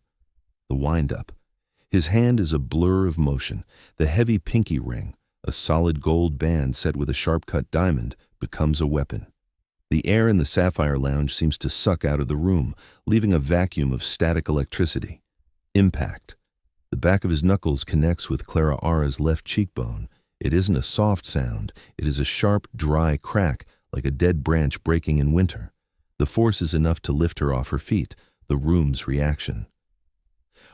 The wind-up. His hand is a blur of motion. The heavy pinky ring, a solid gold band set with a sharp-cut diamond, becomes a weapon. The air in the Sapphire Lounge seems to suck out of the room, leaving a vacuum of static electricity. Impact. The back of his knuckles connects with Claraara's left cheekbone. It isn't a soft sound. It is a sharp, dry crack, like a dead branch breaking in winter. The force is enough to lift her off her feet, the room's reaction.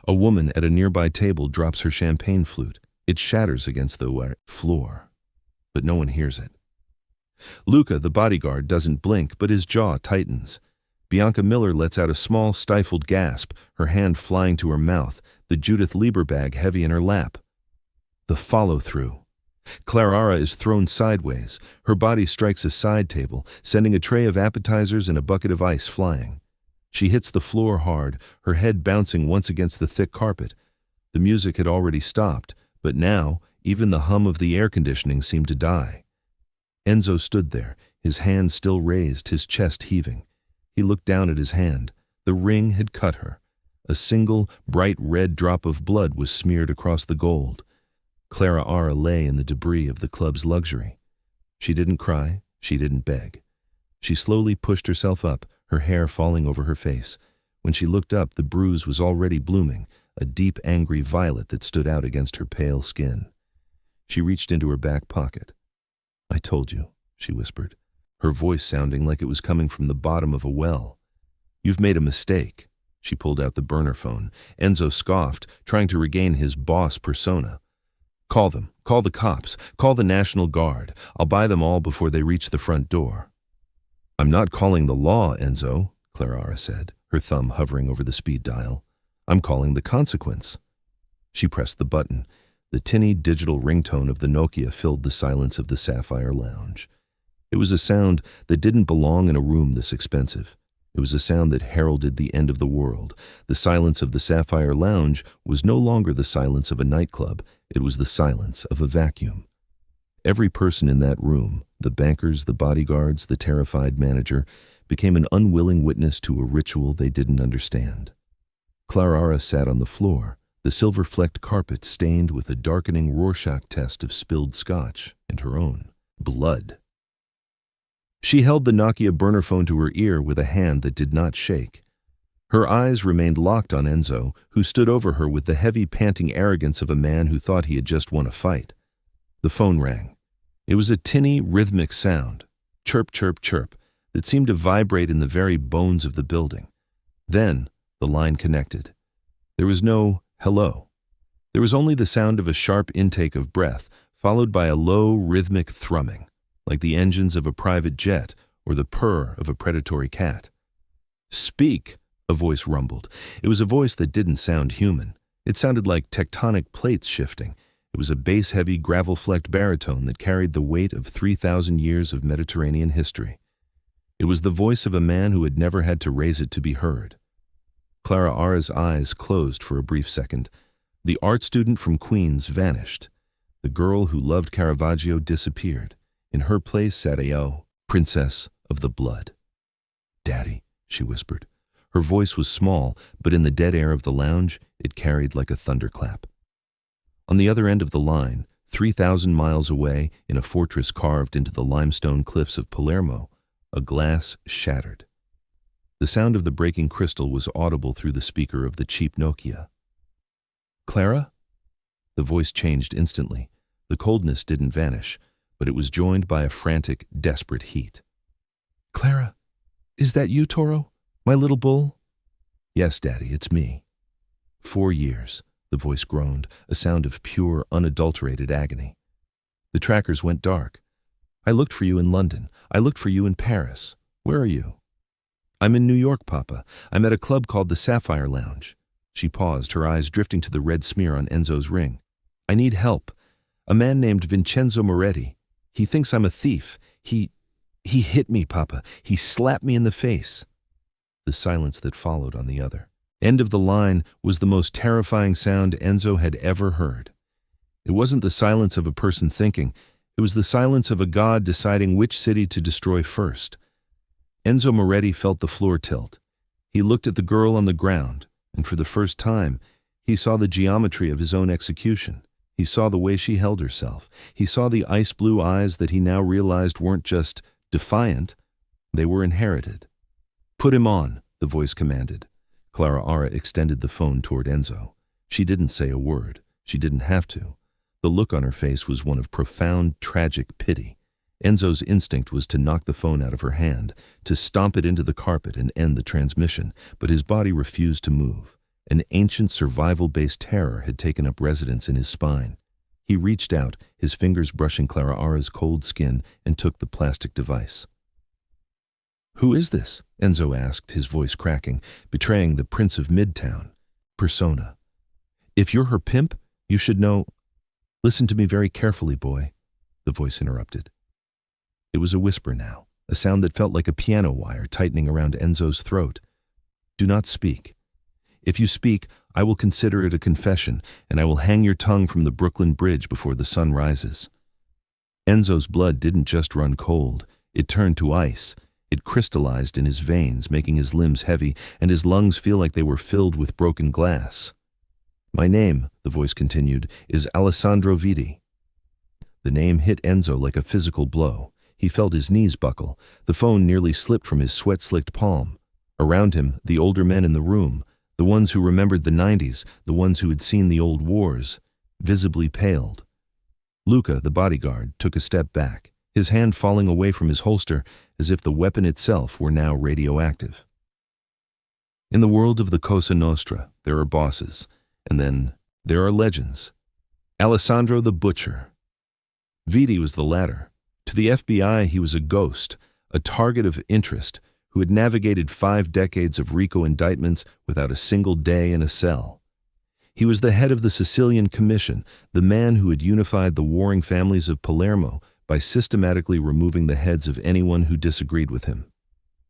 A woman at a nearby table drops her champagne flute. It shatters against the floor, but no one hears it. Luca, the bodyguard, doesn't blink, but his jaw tightens. Bianca Miller lets out a small, stifled gasp, her hand flying to her mouth, the Judith Lieber bag heavy in her lap. The follow-through. Claraara is thrown sideways. Her body strikes a side table, sending a tray of appetizers and a bucket of ice flying. She hits the floor hard, her head bouncing once against the thick carpet. The music had already stopped, but now even the hum of the air conditioning seemed to die. Enzo stood there, his hand still raised, his chest heaving. He looked down at his hand. The ring had cut her. A single, bright red drop of blood was smeared across the gold. Claraara lay in the debris of the club's luxury. She didn't cry, she didn't beg. She slowly pushed herself up, her hair falling over her face. When she looked up, the bruise was already blooming, a deep, angry violet that stood out against her pale skin. She reached into her back pocket. "I told you," she whispered, her voice sounding like it was coming from the bottom of a well. "You've made a mistake." She pulled out the burner phone. Enzo scoffed, trying to regain his boss persona. Call them. Call the cops. Call the National Guard. I'll buy them all before they reach the front door." "I'm not calling the law, Enzo," Claraara said, her thumb hovering over the speed dial. "I'm calling the consequence." She pressed the button. The tinny digital ringtone of the Nokia filled the silence of the Sapphire Lounge. It was a sound that didn't belong in a room this expensive. It was a sound that heralded the end of the world. The silence of the Sapphire Lounge was no longer the silence of a nightclub. It was the silence of a vacuum. Every person in that room, the bankers, the bodyguards, the terrified manager, became an unwilling witness to a ritual they didn't understand. Claraara sat on the floor, the silver-flecked carpet stained with a darkening Rorschach test of spilled scotch and her own blood. She held the Nokia burner phone to her ear with a hand that did not shake. Her eyes remained locked on Enzo, who stood over her with the heavy, panting arrogance of a man who thought he had just won a fight. The phone rang. It was a tinny, rhythmic sound, chirp, chirp, chirp, that seemed to vibrate in the very bones of the building. Then the line connected. There was no hello. There was only the sound of a sharp intake of breath, followed by a low, rhythmic thrumming, like the engines of a private jet or the purr of a predatory cat. "Speak," a voice rumbled. It was a voice that didn't sound human. It sounded like tectonic plates shifting. It was a bass-heavy, gravel-flecked baritone that carried the weight of 3,000 years of Mediterranean history. It was the voice of a man who had never had to raise it to be heard. Claraara's eyes closed for a brief second. The art student from Queens vanished. The girl who loved Caravaggio disappeared. In her place sat Ao, princess of the blood. "Daddy," she whispered. Her voice was small, but in the dead air of the lounge, it carried like a thunderclap. On the other end of the line, 3,000 miles away, in a fortress carved into the limestone cliffs of Palermo, a glass shattered. The sound of the breaking crystal was audible through the speaker of the cheap Nokia. "Clara?" The voice changed instantly. The coldness didn't vanish, but it was joined by a frantic, desperate heat. "Clara, is that you, Toro? My little bull?" "Yes, Daddy, it's me." 4 years, the voice groaned, a sound of pure, unadulterated agony. The trackers went dark. "I looked for you in London. I looked for you in Paris. Where are you?" "I'm in New York, Papa. I'm at a club called the Sapphire Lounge." She paused, her eyes drifting to the red smear on Enzo's ring. "I need help. A man named Vincenzo Moretti. He thinks I'm a thief. He hit me, Papa. He slapped me in the face." The silence that followed on the other end of the line was the most terrifying sound Enzo had ever heard. It wasn't the silence of a person thinking. It was the silence of a god deciding which city to destroy first. Enzo Moretti felt the floor tilt. He looked at the girl on the ground, and for the first time, he saw the geometry of his own execution. He saw the way she held herself. He saw the ice-blue eyes that he now realized weren't just defiant, they were inherited. "Put him on," the voice commanded. Claraara extended the phone toward Enzo. She didn't say a word. She didn't have to. The look on her face was one of profound, tragic pity. Enzo's instinct was to knock the phone out of her hand, to stomp it into the carpet and end the transmission, but his body refused to move. An ancient survival-based terror had taken up residence in his spine. He reached out, his fingers brushing Claraara's cold skin, and took the plastic device. "Who is this?" Enzo asked, his voice cracking, betraying the Prince of Midtown. Persona. "If you're her pimp, you should know—" "Listen to me very carefully, boy," the voice interrupted. It was a whisper now, a sound that felt like a piano wire tightening around Enzo's throat. "Do not speak. If you speak, I will consider it a confession, and I will hang your tongue from the Brooklyn Bridge before the sun rises." Enzo's blood didn't just run cold, it turned to ice. It crystallized in his veins, making his limbs heavy, and his lungs feel like they were filled with broken glass. "My name," the voice continued, "is Alessandro Viti." The name hit Enzo like a physical blow. He felt his knees buckle. The phone nearly slipped from his sweat-slicked palm. Around him, the older men in the room, the ones who remembered the 90s, the ones who had seen the old wars, visibly paled. Luca, the bodyguard, took a step back, his hand falling away from his holster as if the weapon itself were now radioactive. In the world of the Cosa Nostra, there are bosses, and then there are legends. Alessandro the Butcher. Viti was the latter. To the FBI, he was a ghost, a target of interest, who had navigated 5 decades of RICO indictments without a single day in a cell. He was the head of the Sicilian Commission, the man who had unified the warring families of Palermo by systematically removing the heads of anyone who disagreed with him.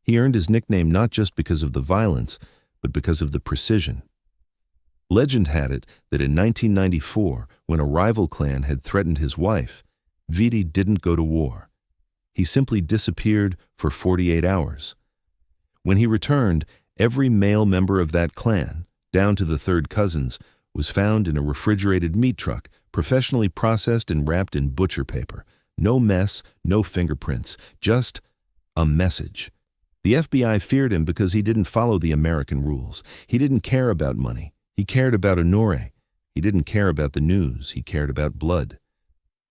He earned his nickname not just because of the violence, but because of the precision. Legend had it that in 1994, when a rival clan had threatened his wife, Viti didn't go to war. He simply disappeared for 48 hours. When he returned, every male member of that clan, down to the third cousins, was found in a refrigerated meat truck, professionally processed and wrapped in butcher paper. No mess, no fingerprints, just a message. The FBI feared him because he didn't follow the American rules. He didn't care about money. He cared about onore. He didn't care about the news. He cared about blood.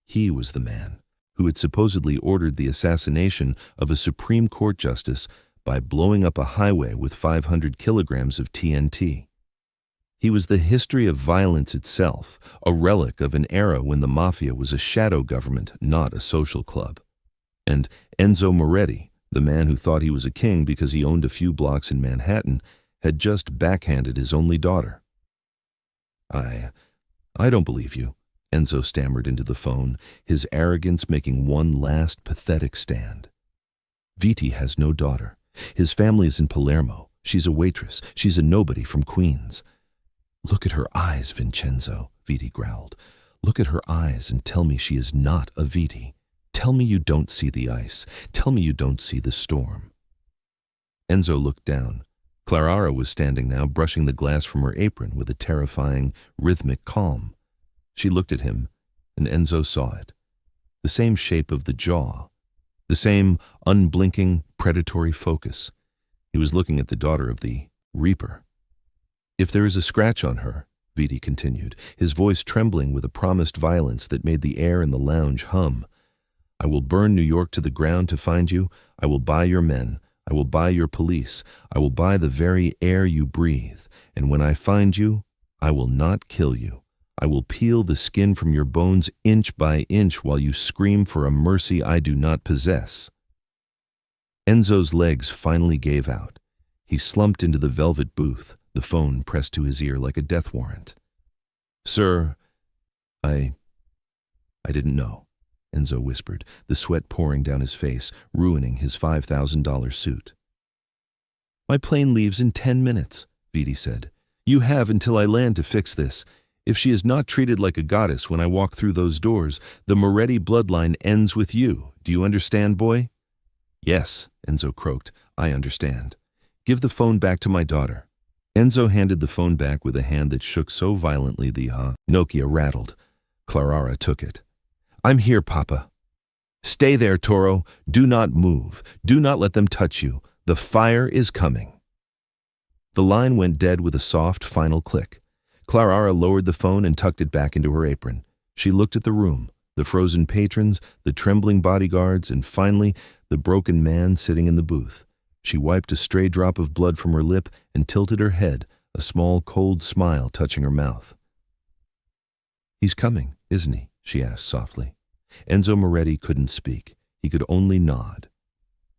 He was the man who had supposedly ordered the assassination of a Supreme Court justice by blowing up a highway with 500 kilograms of TNT. He was the history of violence itself, a relic of an era when the Mafia was a shadow government, not a social club. And Enzo Moretti, the man who thought he was a king because he owned a few blocks in Manhattan, had just backhanded his only daughter. I don't believe you, Enzo stammered into the phone, his arrogance making one last pathetic stand. Viti has no daughter. His family is in Palermo. She's a waitress. She's a nobody from Queens. Look at her eyes, Vincenzo, Viti growled. Look at her eyes and tell me she is not a Viti. Tell me you don't see the ice. Tell me you don't see the storm. Enzo looked down. Claraara was standing now, brushing the glass from her apron with a terrifying, rhythmic calm. She looked at him, and Enzo saw it. The same shape of the jaw. The same unblinking, predatory focus. He was looking at the daughter of the Reaper. If there is a scratch on her, Viti continued, his voice trembling with a promised violence that made the air in the lounge hum, I will burn New York to the ground to find you. I will buy your men. I will buy your police. I will buy the very air you breathe. And when I find you, I will not kill you. I will peel the skin from your bones inch by inch while you scream for a mercy I do not possess. Enzo's legs finally gave out. He slumped into the velvet booth, the phone pressed to his ear like a death warrant. Sir, I didn't know, Enzo whispered, the sweat pouring down his face, ruining his $5,000 suit. My plane leaves in 10 minutes, Viti said. You have until I land to fix this. If she is not treated like a goddess when I walk through those doors, the Moretti bloodline ends with you. Do you understand, boy? Yes, Enzo croaked. I understand. Give the phone back to my daughter. Enzo handed the phone back with a hand that shook so violently the Nokia rattled. Claraara took it. I'm here, Papa. Stay there, Toro. Do not move. Do not let them touch you. The fire is coming. The line went dead with a soft, final click. Claraara lowered the phone and tucked it back into her apron. She looked at the room, the frozen patrons, the trembling bodyguards, and finally, the broken man sitting in the booth. She wiped a stray drop of blood from her lip and tilted her head, a small, cold smile touching her mouth. He's coming, isn't he? She asked softly. Enzo Moretti couldn't speak. He could only nod.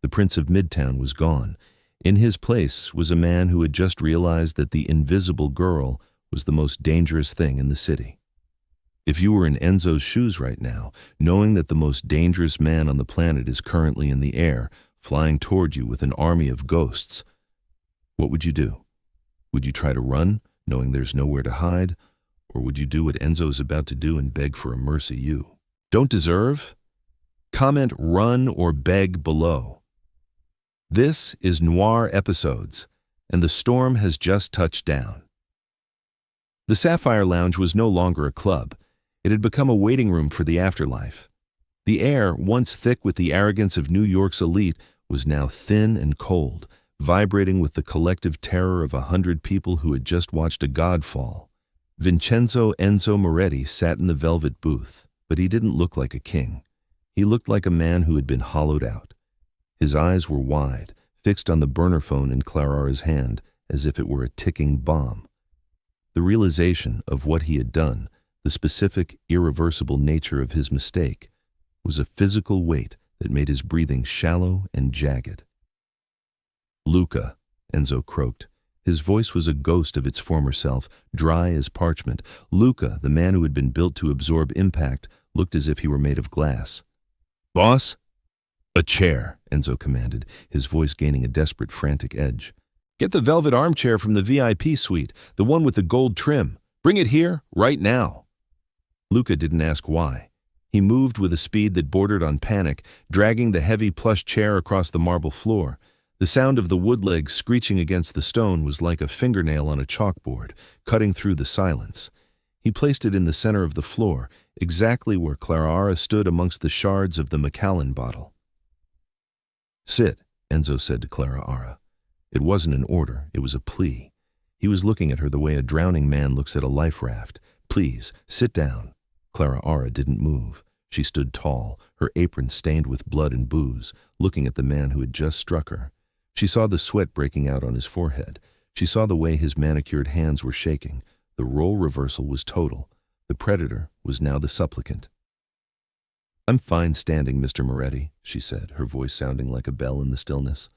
The Prince of Midtown was gone. In his place was a man who had just realized that the invisible girl was the most dangerous thing in the city. If you were in Enzo's shoes right now, knowing that the most dangerous man on the planet is currently in the air, flying toward you with an army of ghosts, what would you do? Would you try to run, knowing there's nowhere to hide? Or would you do what Enzo's about to do and beg for a mercy you don't deserve? Comment run or beg below. This is Noir Episodes, and the storm has just touched down. The Sapphire Lounge was no longer a club. It had become a waiting room for the afterlife. The air, once thick with the arrogance of New York's elite, was now thin and cold, vibrating with the collective terror of 100 people who had just watched a god fall. Vincenzo Enzo Moretti sat in the velvet booth, but he didn't look like a king. He looked like a man who had been hollowed out. His eyes were wide, fixed on the burner phone in Claraara's hand, as if it were a ticking bomb. The realization of what he had done, The specific, irreversible nature of his mistake was a physical weight that made his breathing shallow and jagged. "Luca," Enzo croaked. His voice was a ghost of its former self, dry as parchment. Luca, the man who had been built to absorb impact, looked as if he were made of glass. "Boss?" "A chair," Enzo commanded, his voice gaining a desperate, frantic edge. "Get the velvet armchair from the VIP suite, the one with the gold trim. Bring it here, right now." Luca didn't ask why. He moved with a speed that bordered on panic, dragging the heavy plush chair across the marble floor. The sound of the wood legs screeching against the stone was like a fingernail on a chalkboard, cutting through the silence. He placed it in the center of the floor, exactly where Claraara stood amongst the shards of the Macallan bottle. "Sit," Enzo said to Claraara. It wasn't an order, it was a plea. He was looking at her the way a drowning man looks at a life raft. "Please, sit down." Claraara didn't move. She stood tall, her apron stained with blood and booze, looking at the man who had just struck her. She saw the sweat breaking out on his forehead. She saw the way his manicured hands were shaking. The role reversal was total. The predator was now the supplicant. "I'm fine standing, Mr. Moretti," she said, her voice sounding like a bell in the stillness.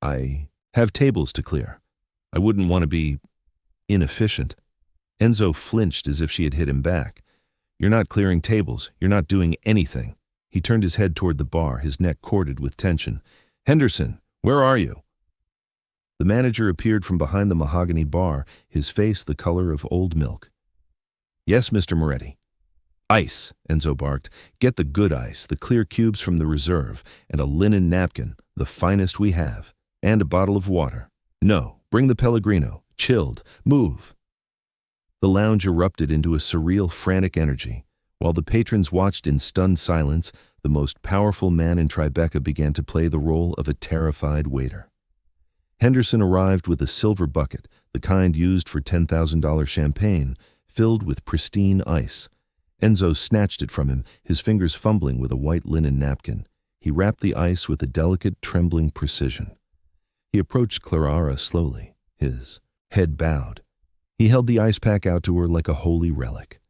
"I have tables to clear. I wouldn't want to be inefficient." Enzo flinched as if she had hit him back. "You're not clearing tables. You're not doing anything." He turned his head toward the bar, his neck corded with tension. "Henderson, where are you?" The manager appeared from behind the mahogany bar, his face the color of old milk. "Yes, Mr. Moretti." "Ice," Enzo barked. "Get the good ice, the clear cubes from the reserve, and a linen napkin, the finest we have, and a bottle of water. No, bring the Pellegrino, chilled, move." The lounge erupted into a surreal, frantic energy. While the patrons watched in stunned silence, the most powerful man in Tribeca began to play the role of a terrified waiter. Henderson arrived with a silver bucket, the kind used for $10,000 champagne, filled with pristine ice. Enzo snatched it from him, his fingers fumbling with a white linen napkin. He wrapped the ice with a delicate, trembling precision. He approached Claraara slowly, his head bowed. He held the ice pack out to her like a holy relic.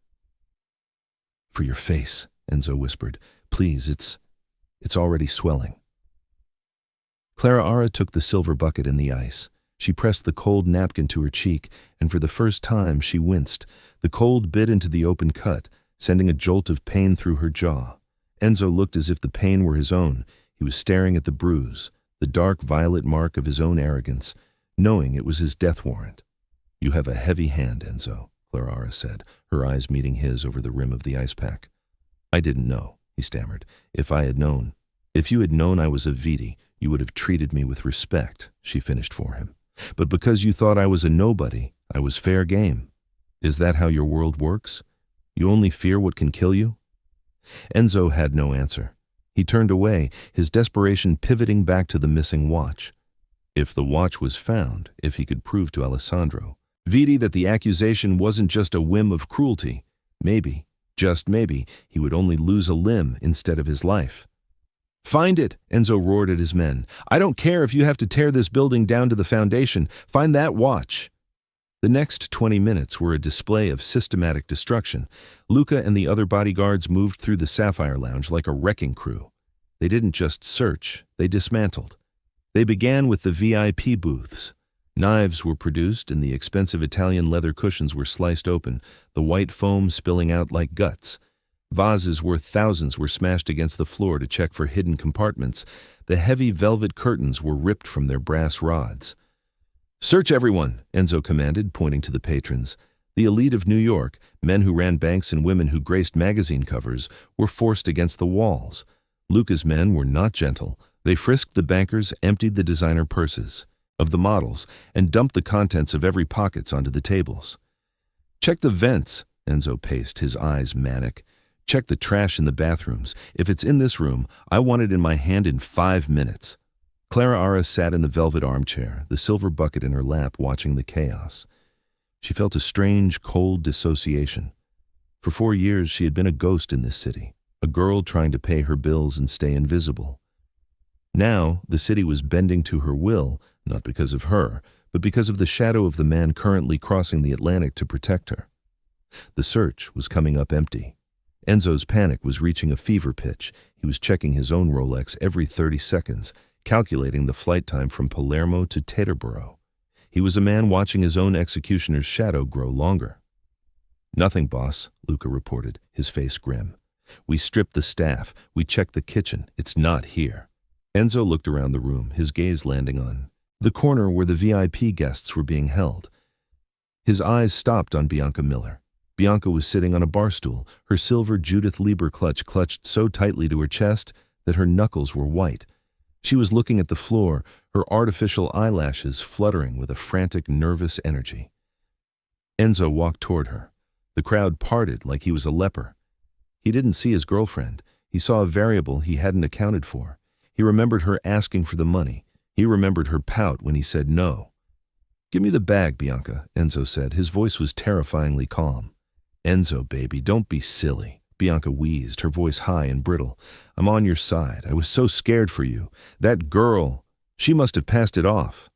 "For your face," Enzo whispered. "Please, it's already swelling." Claraara took the silver bucket and the ice. She pressed the cold napkin to her cheek, and for the first time she winced. The cold bit into the open cut, sending a jolt of pain through her jaw. Enzo looked as if the pain were his own. He was staring at the bruise, the dark violet mark of his own arrogance, knowing it was his death warrant. "You have a heavy hand, Enzo," Claraara said, her eyes meeting his over the rim of the ice pack. "I didn't know," he stammered. If you had known I was a Viti, you would have treated me with respect," she finished for him. "But because you thought I was a nobody, I was fair game. Is that how your world works? You only fear what can kill you?" Enzo had no answer. He turned away, his desperation pivoting back to the missing watch. If the watch was found, if he could prove to Alessandro, Viti, that the accusation wasn't just a whim of cruelty, maybe, just maybe, he would only lose a limb instead of his life. "Find it," Enzo roared at his men. "I don't care if you have to tear this building down to the foundation. Find that watch." The next 20 minutes were a display of systematic destruction. Luca and the other bodyguards moved through the Sapphire Lounge like a wrecking crew. They didn't just search, they dismantled. They began with the VIP booths. Knives were produced and the expensive Italian leather cushions were sliced open, the white foam spilling out like guts. Vases worth thousands were smashed against the floor to check for hidden compartments. The heavy velvet curtains were ripped from their brass rods. "Search everyone," Enzo commanded, pointing to the patrons. The elite of New York, men who ran banks and women who graced magazine covers, were forced against the walls. Luca's men were not gentle. They frisked the bankers, emptied the designer purses of the models, and dumped the contents of every pockets onto the tables. "Check the vents," Enzo paced, his eyes manic. "Check the trash in the bathrooms. If it's in this room, I want it in my hand in 5 minutes." Claraara sat in the velvet armchair, the silver bucket in her lap, watching the chaos. She felt a strange, cold dissociation. For 4 years, she had been a ghost in this city, a girl trying to pay her bills and stay invisible. Now, the city was bending to her will, not because of her, but because of the shadow of the man currently crossing the Atlantic to protect her. The search was coming up empty. Enzo's panic was reaching a fever pitch. He was checking his own Rolex every 30 seconds, calculating the flight time from Palermo to Teterboro. He was a man watching his own executioner's shadow grow longer. "Nothing, boss," Luca reported, his face grim. "We stripped the staff. We checked the kitchen. It's not here." Enzo looked around the room, his gaze landing on the corner where the VIP guests were being held. His eyes stopped on Bianca Miller. Bianca was sitting on a bar stool, her silver Judith Lieber clutch clutched so tightly to her chest that her knuckles were white. She was looking at the floor, her artificial eyelashes fluttering with a frantic, nervous energy. Enzo walked toward her. The crowd parted like he was a leper. He didn't see his girlfriend. He saw a variable he hadn't accounted for. He remembered her asking for the money. He remembered her pout when he said no. "Give me the bag, Bianca," Enzo said. His voice was terrifyingly calm. "Enzo, baby, don't be silly," Bianca wheezed, her voice high and brittle. "I'm on your side. I was so scared for you. That girl, she must have passed it off."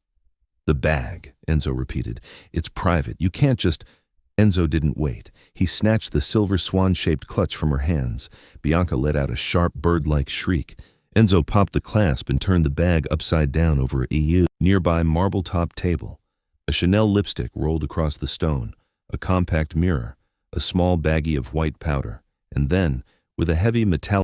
"The bag," Enzo repeated. "It's private. You can't just—" Enzo didn't wait. He snatched the silver swan-shaped clutch from her hands. Bianca let out a sharp, bird-like shriek. Enzo popped the clasp and turned the bag upside down over a nearby marble-topped table. A Chanel lipstick rolled across the stone, a compact mirror, a small baggie of white powder, and then, with a heavy metallic